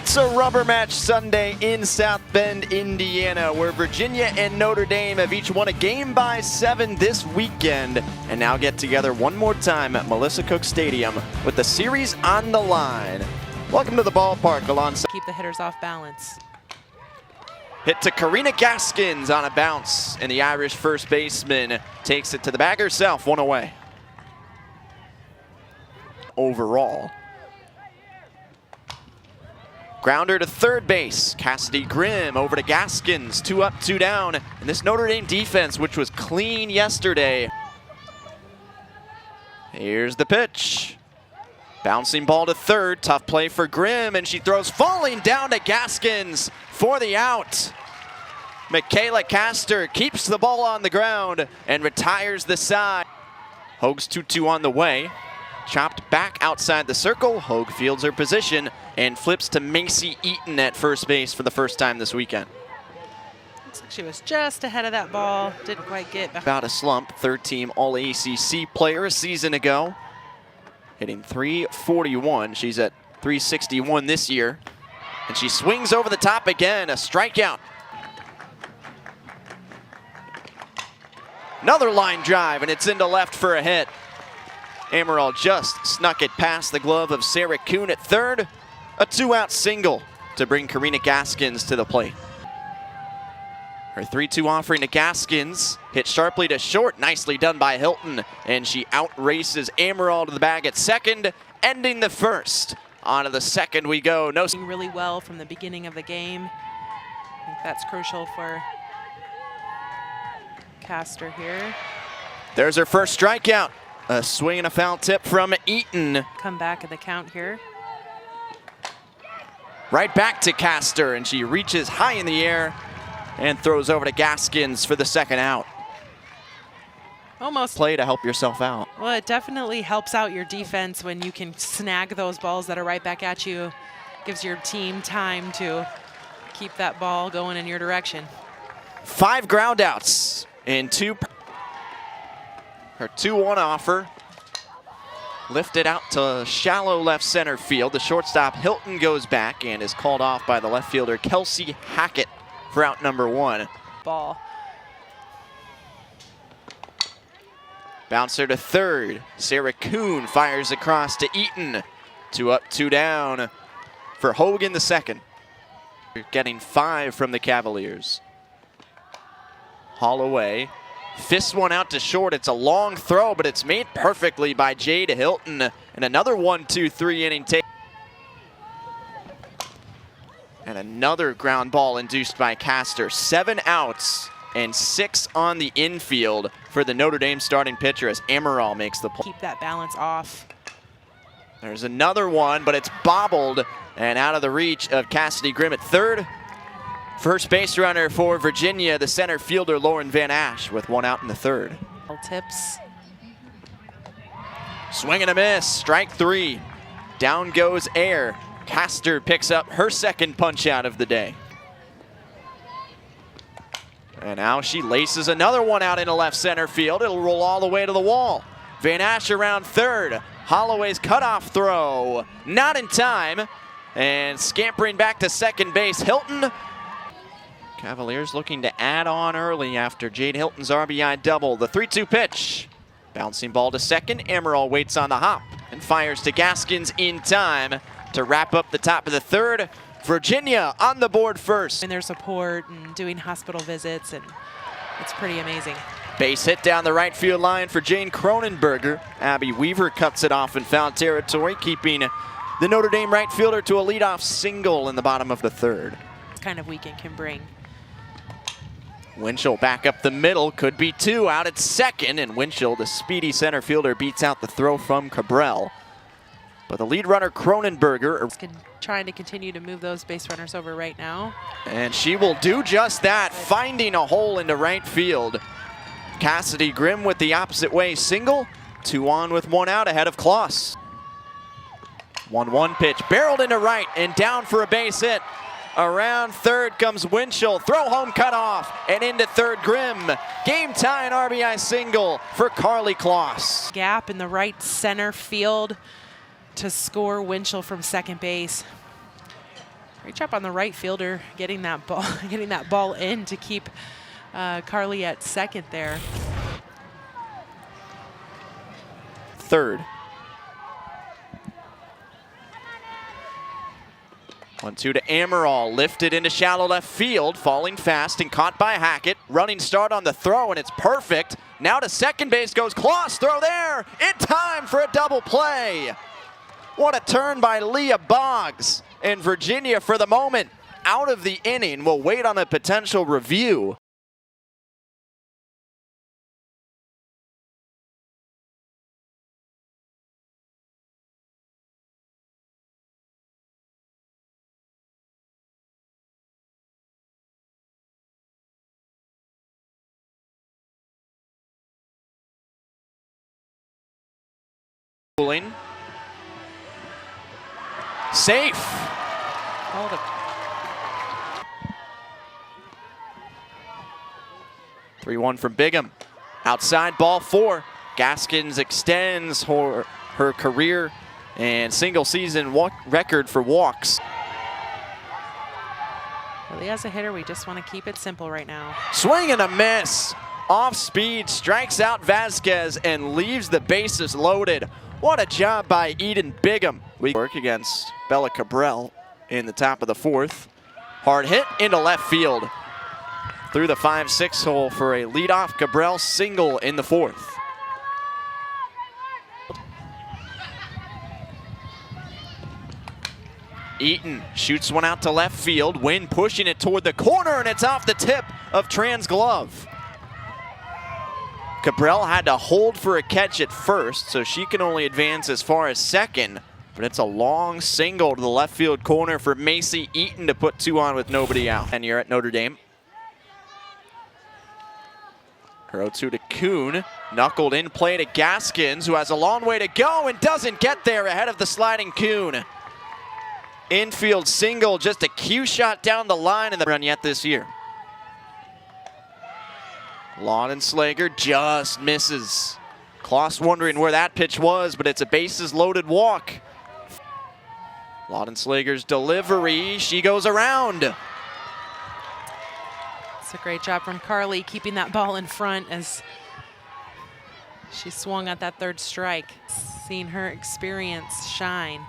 It's a rubber match Sunday in South Bend, Indiana, where Virginia and Notre Dame have each won a game by 7 this weekend and now get together one more time at Melissa Cook Stadium with the series on the line. Welcome to the ballpark alongside. Keep the hitters off balance. Hit to Karina Gaskins on a bounce, and the Irish first baseman takes it to the bag herself, one away. Overall. Grounder to third base. Cassidy Grimm over to Gaskins. 2 up, 2 down. And this Notre Dame defense, which was clean yesterday. Here's the pitch. Bouncing ball to third. Tough play for Grimm, and she throws falling down to Gaskins for the out. Michaela Castor keeps the ball on the ground and retires the side. Hoag's 2-2 on the way. Chopped back outside the circle. Hoag fields her position and flips to Macy Eaton at first base for the first time this weekend. Looks like she was just ahead of that ball. Didn't quite get back. About a slump. Third team All-ACC player a season ago. Hitting .341. She's at .361 this year. And she swings over the top again. A strikeout. Another line drive, and it's into left for a hit. Amaral just snuck it past the glove of Sarah Kuhn at third. A 2-out single to bring Karina Gaskins to the plate. Her 3-2 offering to Gaskins, hit sharply to short, nicely done by Hilton, and she outraces Amaral to the bag at second, ending the first. On to the second we go. No. Really well from the beginning of the game. I think that's crucial for Castor here. There's her first strikeout. A swing and a foul tip from Eaton. Come back in the count here. Right back to Castor, and she reaches high in the air and throws over to Gaskins for the second out. Almost. Play to help yourself out. Well, it definitely helps out your defense when you can snag those balls that are right back at you. Gives your team time to keep that ball going in your direction. 5 ground outs in 2. Her 2-1 offer lifted out to shallow left center field. The shortstop Hilton goes back and is called off by the left fielder Kelsey Hackett for out number 1. Ball. Bouncer to third. Sarah Kuhn fires across to Eaton. 2 up, 2 down for Hogan the second. Getting 5 from the Cavaliers. Holloway fists one out to short. It's a long throw, but it's made perfectly by Jade Hilton. And another 1-2-3 inning take. And another ground ball induced by Castor. 7 outs and 6 on the infield for the Notre Dame starting pitcher as Amaral makes the play. Keep that balance off. There's another one, but it's bobbled and out of the reach of Cassidy Grimm at third. First base runner for Virginia, the center fielder Lauren Van Ash with 1 out in the third. Tips. Swing and a miss, strike 3. Down goes Air. Castor picks up her second punch out of the day. And now she laces another one out into left center field. It'll roll all the way to the wall. Van Ash around third. Holloway's cutoff throw, not in time. And scampering back to second base, Hilton. Cavaliers looking to add on early after Jade Hilton's RBI double. The 3-2 pitch. Bouncing ball to second. Amaral waits on the hop and fires to Gaskins in time to wrap up the top of the third. Virginia on the board first. And their support and doing hospital visits, and it's pretty amazing. Base hit down the right field line for Jane Cronenberger. Abby Weaver cuts it off in foul territory, keeping the Notre Dame right fielder to a leadoff single in the bottom of the third. It's kind of weekend can bring. Winchell back up the middle, could be 2 out at second, and Winchell, the speedy center fielder, beats out the throw from Cabral. But the lead runner, Cronenberger, trying to continue to move those base runners over right now. And she will do just that, finding a hole into right field. Cassidy Grimm with the opposite way single. 2 on with 1 out ahead of Kloss. 1-1 pitch, barreled into right and down for a base hit. Around third comes Winchell, throw home cutoff, and into third Grimm. Game tying RBI single for Carly Kloss. Gap in the right center field to score Winchell from second base. Great job on the right fielder getting that ball in to keep Carly at second there. Third. 1-2 to Amaral, lifted into shallow left field, falling fast and caught by Hackett. Running start on the throw, and it's perfect. Now to second base goes Kloss, throw there, in time for a double play. What a turn by Leah Boggs. And Virginia, for the moment, out of the inning, will wait on a potential review. Safe. Hold it. 3-1 from Bigham. Outside ball 4. Gaskins extends her career and single season record for walks. Really, as a hitter, we just want to keep it simple right now. Swing and a miss. Off speed, strikes out Vasquez and leaves the bases loaded. What a job by Eden Bigham. We work against Bella Cabral in the top of the 4th. Hard hit into left field. Through the 5-6 hole for a leadoff Cabral single in the 4th. Eaton shoots one out to left field. Wynn pushing it toward the corner, and it's off the tip of Tran's glove. Cabral had to hold for a catch at first, so she can only advance as far as second. But it's a long single to the left field corner for Macy Eaton to put 2 on with nobody out. And you're at Notre Dame. Her 0-2 to Kuhn. Knuckled in play to Gaskins, who has a long way to go and doesn't get there ahead of the sliding Kuhn. Infield single, just a cue shot down the line in the run yet this year. Laudenslager just misses. Kloss wondering where that pitch was, but it's a bases loaded walk. Laudenslager's delivery, she goes around. It's a great job from Carly keeping that ball in front as she swung at that 3rd strike. Seeing her experience shine.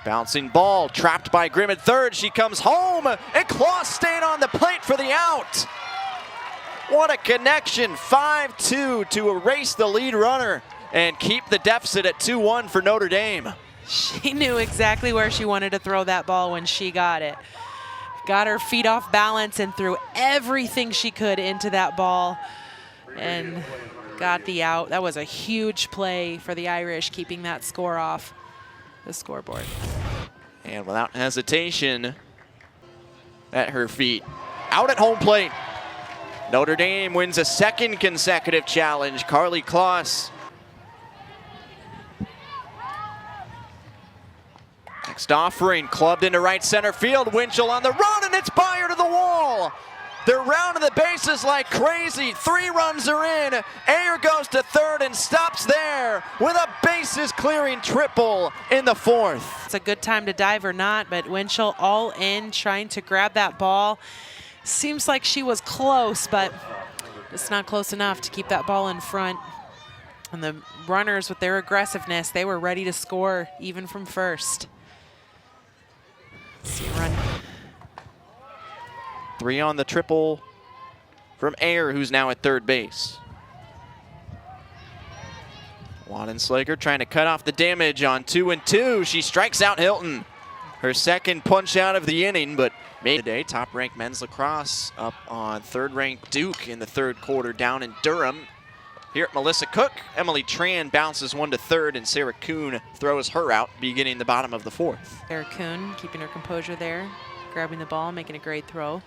Bouncing ball, trapped by Grimm at 3rd. She comes home, and Kloss staying on the plate for the out. What a connection, 5-2 to erase the lead runner and keep the deficit at 2-1 for Notre Dame. She knew exactly where she wanted to throw that ball when she got it. Got her feet off balance and threw everything she could into that ball and got the out. That was a huge play for the Irish, keeping that score off the scoreboard. And without hesitation, at her feet, out at home plate. Notre Dame wins a 2nd consecutive challenge. Carly Kloss. Next offering, clubbed into right center field. Winchell on the run, and it's by her to the wall. They're rounding the bases like crazy. 3 runs are in. Ayer goes to 3rd and stops there with a bases clearing triple in the 4th. It's a good time to dive or not, but Winchell all in, trying to grab that ball. Seems like she was close, but it's not close enough to keep that ball in front. And the runners, with their aggressiveness, they were ready to score even from first. Let's see, run. 3 on the triple from Ayer, who's now at 3rd base. Laudenslager trying to cut off the damage on 2-2. She strikes out Hilton. Her 2nd punch out of the inning, but made today. Top-ranked men's lacrosse up on 3rd-ranked Duke in the 3rd quarter down in Durham. Here at Melissa Cook, Emily Tran bounces 1 to 3rd, and Sarah Kuhn throws her out, beginning the bottom of the 4th. Sarah Kuhn keeping her composure there, grabbing the ball, making a great throw.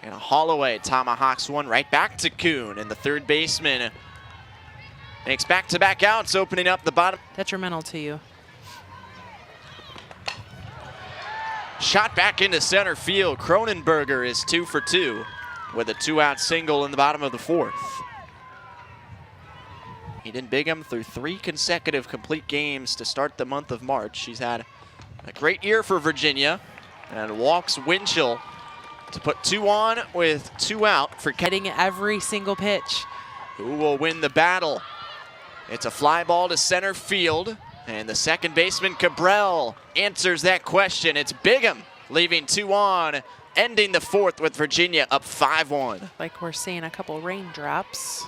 And a Holloway tomahawks one right back to Kuhn, and the 3rd baseman makes back-to-back outs, opening up the bottom. Detrimental to you. Shot back into center field. Cronenberger is 2 for 2 with a 2-out single in the bottom of the 4th. Eden Bigham through 3 consecutive complete games to start the month of March. She's had a great year for Virginia and walks Winchell to put 2 on with 2 out for getting every single pitch. Who will win the battle? It's a fly ball to center field, and the second baseman Cabral answers that question. It's Bigham leaving 2 on, ending the 4th with Virginia up 5-1. Like we're seeing a couple raindrops.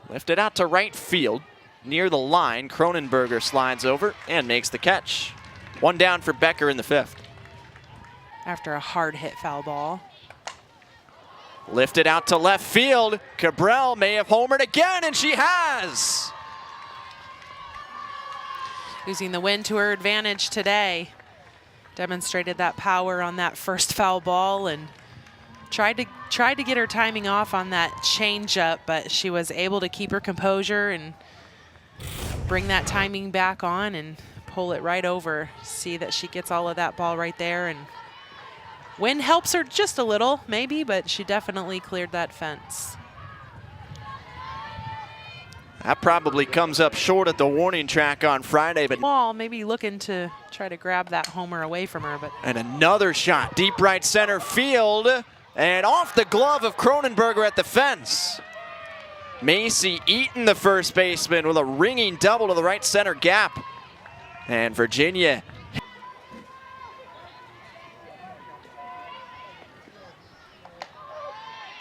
Lifted out to right field. Near the line, Cronenberger slides over and makes the catch. 1 down for Becker in the 5th. After a hard hit foul ball. Lifted out to left field. Cabral may have homered again, and she has. Using the wind to her advantage today. Demonstrated that power on that first foul ball and tried to get her timing off on that changeup, but she was able to keep her composure and bring that timing back on and pull it right over. See that she gets all of that ball right there, and wind helps her just a little, maybe, but she definitely cleared that fence. That probably comes up short at the warning track on Friday, but Ball maybe looking to try to grab that homer away from her, but and another shot deep right center field and off the glove of Cronenberger at the fence. Macy Eaton, the first baseman, with a ringing double to the right center gap, and Virginia.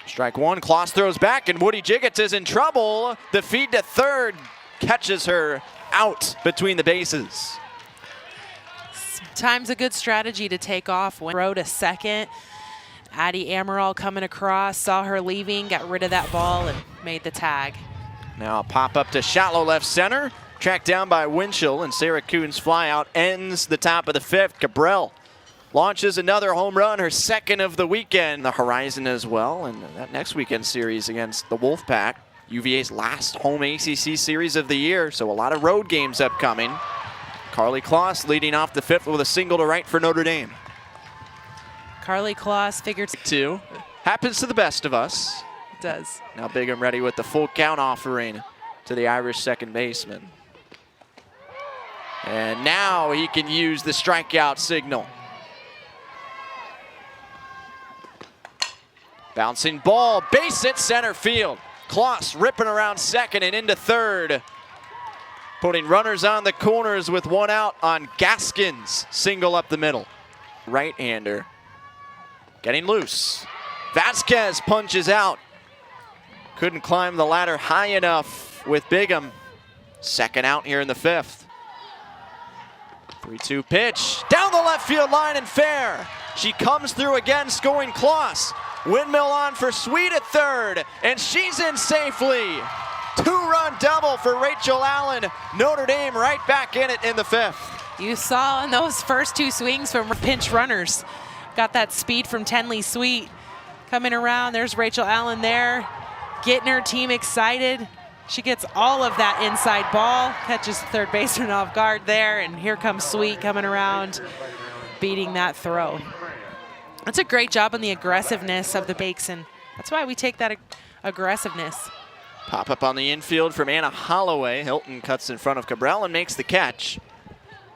Strike 1, Kloss throws back, and Woody Jiggets is in trouble. The feed to third catches her out between the bases. Sometimes a good strategy to take off. Throw to second. Addie Amaral coming across, saw her leaving, got rid of that ball, and made the tag. Now a pop up to shallow left center. Tracked down by Winchell, and Sarah Kuhn's flyout ends the top of the 5th. Cabral launches another home run, her 2nd of the weekend. The horizon as well, and that next weekend series against the Wolfpack, UVA's last home ACC series of the year, so a lot of road games upcoming. Carly Kloss leading off the 5th with a single to right for Notre Dame. Carly Kloss figured 2. Happens to the best of us. It does. Now Bigham ready with the full count offering to the Irish second baseman. And now he can use the strikeout signal. Bouncing ball, base hit center field. Kloss ripping around second and into third. Putting runners on the corners with 1 out on Gaskins. Single up the middle. Right-hander getting loose. Vasquez punches out. Couldn't climb the ladder high enough with Bigham. 2nd out here in the 5th. 3-2 pitch. Down the left field line and fair. She comes through again, scoring Kloss. Windmill on for Sweet at third, and she's in safely. 2-run double for Rachel Allen. Notre Dame right back in it in the 5th. You saw in those first 2 swings from pinch runners. Got that speed from Tenley Sweet coming around. There's Rachel Allen there, getting her team excited. She gets all of that inside ball, catches the third baseman off guard there, and here comes Sweet coming around, beating that throw. That's a great job on the aggressiveness of the Bakes, and that's why we take that aggressiveness. Pop up on the infield from Anna Holloway. Hilton cuts in front of Cabral and makes the catch.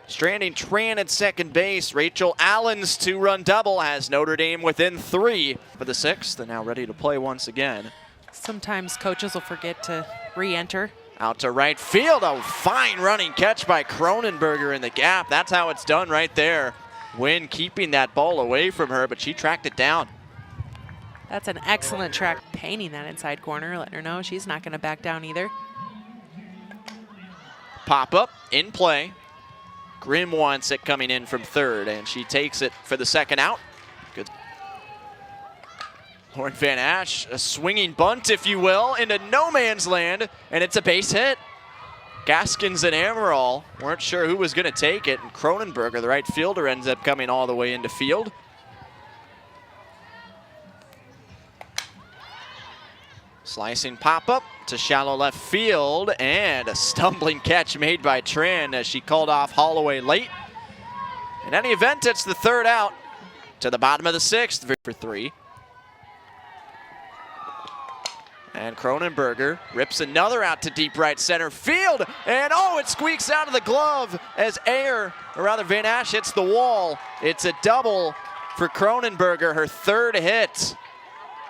Stranding Tran at second base. Rachel Allen's 2-run double has Notre Dame within 3 for the 6th, and now ready to play once again. Sometimes coaches will forget to re-enter. Out to right field, a fine running catch by Cronenberger in the gap. That's how it's done right there. Wynn keeping that ball away from her, but she tracked it down. That's an excellent track. Painting that inside corner, letting her know she's not going to back down either. Pop up in play. Grimm wants it coming in from third, and she takes it for the 2nd out. Good. Lauren Van Ash, a swinging bunt, if you will, into no man's land, and it's a base hit. Gaskins and Amaral weren't sure who was going to take it, and Cronenberger, the right fielder, ends up coming all the way into field. Slicing pop-up to shallow left field, and a stumbling catch made by Tran as she called off Holloway late. In any event, it's the 3rd out to the bottom of the 6th for 3. And Cronenberger rips another out to deep right center field. And oh, it squeaks out of the glove as Van Asch hits the wall. It's a double for Cronenberger, her third hit.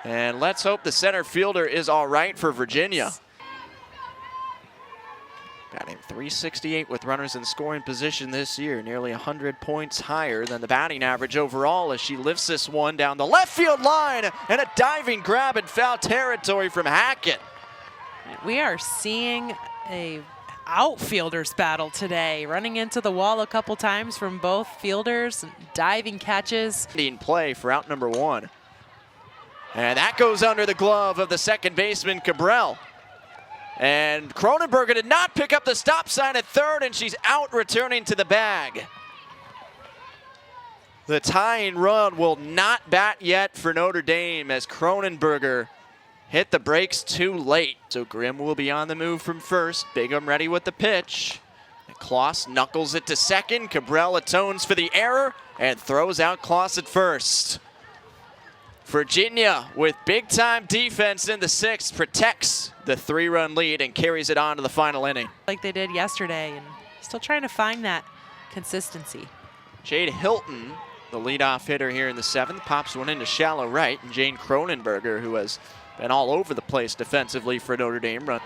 And let's hope the center fielder is all right for Virginia. Batting .368 with runners in scoring position this year, nearly 100 points higher than the batting average overall as she lifts this one down the left field line, and a diving grab in foul territory from Hackett. We are seeing a outfielders battle today, running into the wall a couple times from both fielders, diving catches. In play for out number one. And that goes under the glove of the second baseman, Cabral. And Cronenberger did not pick up the stop sign at third, and she's out returning to the bag. The tying run will not bat yet for Notre Dame as Cronenberger hit the brakes too late. So Grimm will be on the move from first. Bigham ready with the pitch. Kloss knuckles it to second. Cabral atones for the error and throws out Kloss at first. Virginia, with big-time defense in the sixth, protects the 3-run lead and carries it on to the final inning. Like they did yesterday, and still trying to find that consistency. Jade Hilton, the leadoff hitter here in the seventh, pops one into shallow right, and Jane Cronenberger, who has been all over the place defensively for Notre Dame, run.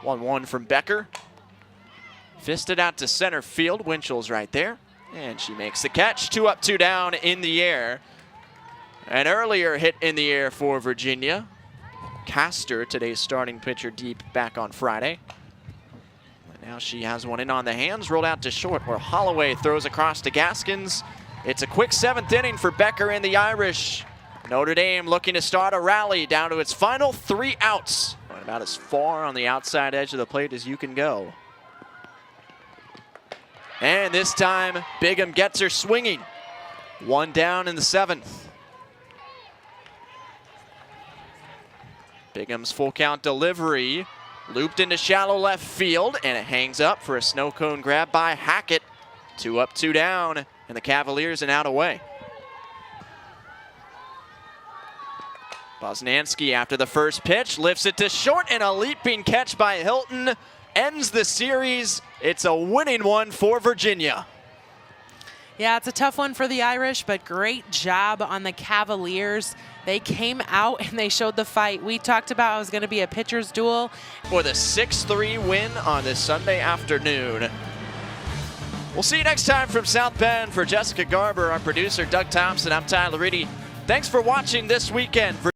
1-1 from Becker. Fisted out to center field. Winchell's right there. And she makes the catch. 2 up, 2 down in the air. An earlier hit in the air for Virginia. Castor, today's starting pitcher, deep back on Friday. And now she has one in on the hands, rolled out to short, where Holloway throws across to Gaskins. It's a quick 7th inning for Becker and the Irish. Notre Dame looking to start a rally down to its final 3 outs. About as far on the outside edge of the plate as you can go. And this time, Bigham gets her swinging. 1 down in the 7th. Bigham's full count delivery looped into shallow left field, and it hangs up for a snow cone grab by Hackett. 2 up, 2 down, and the Cavaliers an out away. Bosnanski after the first pitch lifts it to short, and a leaping catch by Hilton ends the series. It's a winning one for Virginia. Yeah, it's a tough one for the Irish, but great job on the Cavaliers. They came out and they showed the fight. We talked about it was going to be a pitcher's duel. For the 6-3 win on this Sunday afternoon. We'll see you next time from South Bend. For Jessica Garber, our producer, Doug Thompson, I'm Tyler Reedy. Thanks for watching this weekend.